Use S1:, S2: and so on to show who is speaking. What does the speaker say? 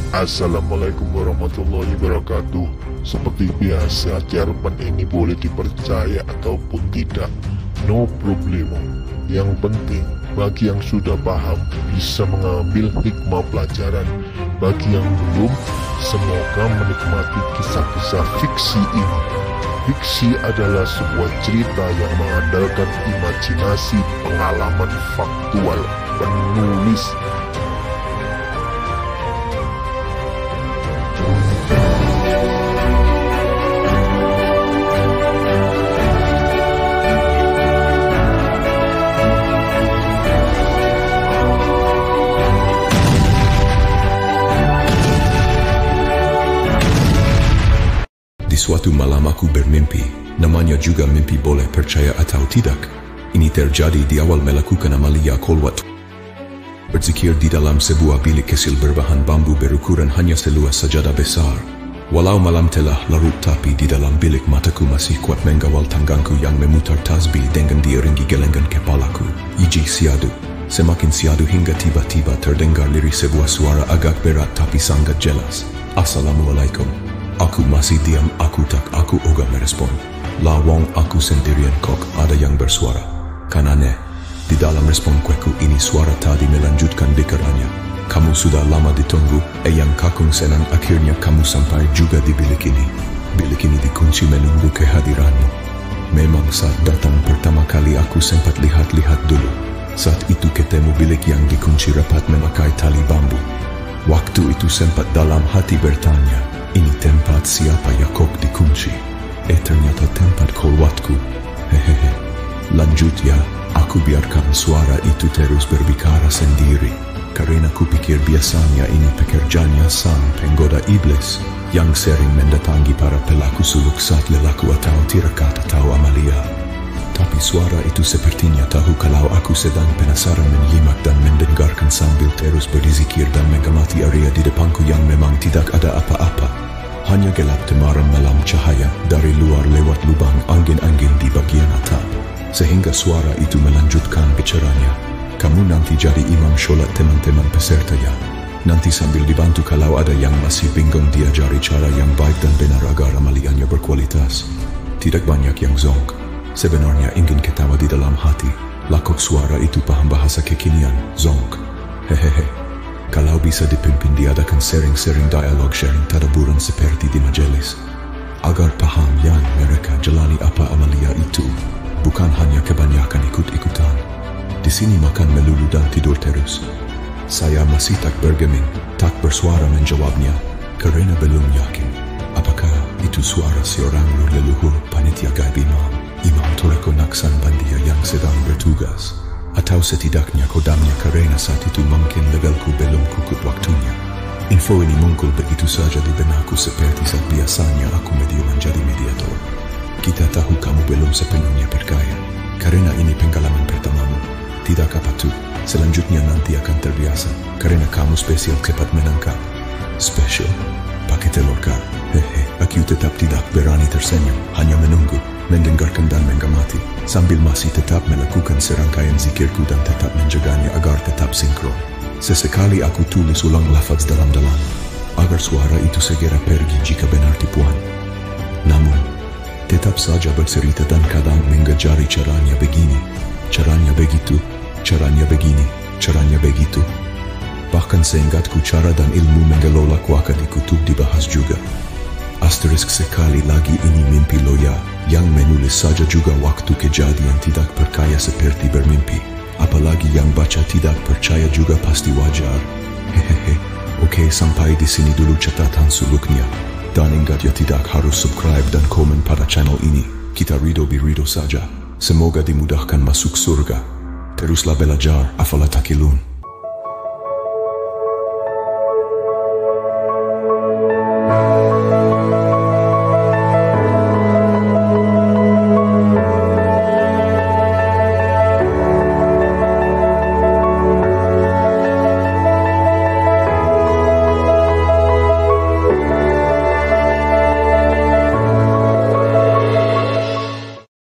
S1: Assalamualaikum warahmatullahi wabarakatuh. Seperti biasa, cerpen ini boleh dipercaya ataupun tidak, no problemo. Yang penting, bagi yang sudah paham bisa mengambil hikmah pelajaran. Bagi yang belum, semoga menikmati kisah-kisah fiksi ini. Fiksi adalah sebuah cerita yang mengandalkan imajinasi, pengalaman faktual penulis.
S2: Suatu malam aku bermimpi, namanya juga mimpi, boleh percaya atau tidak. Ini terjadi di awal melakukan amalia kolwat. Berzikir di dalam sebuah bilik kecil berbahan bambu berukuran hanya seluas sajadah besar. Walau malam telah larut, tapi di dalam bilik mataku masih kuat mengawal tanganku yang memutar tasbih dengan diiringi gelenggan kepalaku. Iji siadu, semakin siadu hingga tiba-tiba terdengar lirih sebuah suara agak berat tapi sangat jelas. Assalamualaikum. Aku masih diam, aku ogah merespon. Lawang aku sendirian kok ada yang bersuara. Kan aneh, di dalam respon kueku ini suara tadi melanjutkan dikerannya. Kamu sudah lama ditunggu, yang kakung senang akhirnya kamu sampai juga di bilik ini. Bilik ini dikunci menunggu kehadiranmu. Memang saat datang pertama kali aku sempat lihat-lihat dulu. Saat itu ketemu bilik yang dikunci rapat memakai tali bambu. Waktu itu sempat dalam hati bertanya, ini tempat siapa ya kok dikunci? Ternyata tempat kolwatku. Hehehe. Lanjut ya, aku biarkan suara itu terus berbicara sendiri. Karena kupikir biasanya ini pekerjaannya sang penggoda iblis yang sering mendatangi para pelaku suluk saat lelaku atau tirakat atau amalia. Tapi suara itu sepertinya tahu kalau aku sedang penasaran menyimak dan mendengarkan sambil terus berzikir dan mengamati area di depanku yang memang tidak ada apa-apa. Hanya gelap temaram malam cahaya dari luar lewat lubang angin-angin di bagian atap. Sehingga suara itu melanjutkan bicaranya. Kamu nanti jadi imam sholat teman-teman peserta ya. Nanti sambil dibantu kalau ada yang masih bingung diajari cara yang baik dan benar agar amaliannya berkualitas. Tidak banyak yang zonk. Sebenarnya ingin ketawa di dalam hati. Lakuk suara itu paham bahasa kekinian, zonk. Hehehe. Kalau bisa dipimpin diadakan sering-sering dialog sharing tadaburan seperti di majelis. Agar paham yang mereka jalani apa amalia itu. Bukan hanya kebanyakan ikut-ikutan. Di sini makan melulu dan tidur terus. Saya masih tak bergeming, tak bersuara menjawabnya. Karena belum yakin. Apakah itu suara seorang leluhur panitia gaib Imam Toreko Naksan Bandia yang sedang bertugas? Atau setidaknya kodamnya karena saat itu mungkin levelku belum cukup waktunya. Info ini muncul begitu saja di benakku seperti saat biasanya aku menjadi mediator. Kita tahu kamu belum sepenuhnya percaya, karena ini pengalaman pertamamu. Tidak apa tuh, selanjutnya nanti akan terbiasa, karena kamu spesial cepat menangkap. Spesial? Pakai telur kah? Hehe, aku tetap tidak berani tersenyum, hanya menunggu, mendengarkan dan mengamati, sambil masih tetap melakukan serangkaian zikirku dan tetap menjaganya agar tetap sinkron. Sesekali aku tulis ulang lafaz dalam-dalam, agar suara itu segera pergi jika benar tipuan. Namun, tetap saja bercerita dan kadang menggajari caranya begini, caranya begitu, caranya begini, caranya begitu. Bahkan seingatku cara dan ilmu mengelola kuakan dikutub dibahas juga. Asterisk sekali lagi ini mimpi loya, yang menulis saja juga waktu kejadian tidak percaya seperti bermimpi. Apalagi yang baca tidak percaya juga pasti wajar. Hehehe. Oke, sampai di sini dulu catatan suluknya. Dan ingat ya, tidak harus subscribe dan komen pada channel ini. Kita rido saja. Semoga dimudahkan masuk surga. Teruslah belajar, afalah takilun.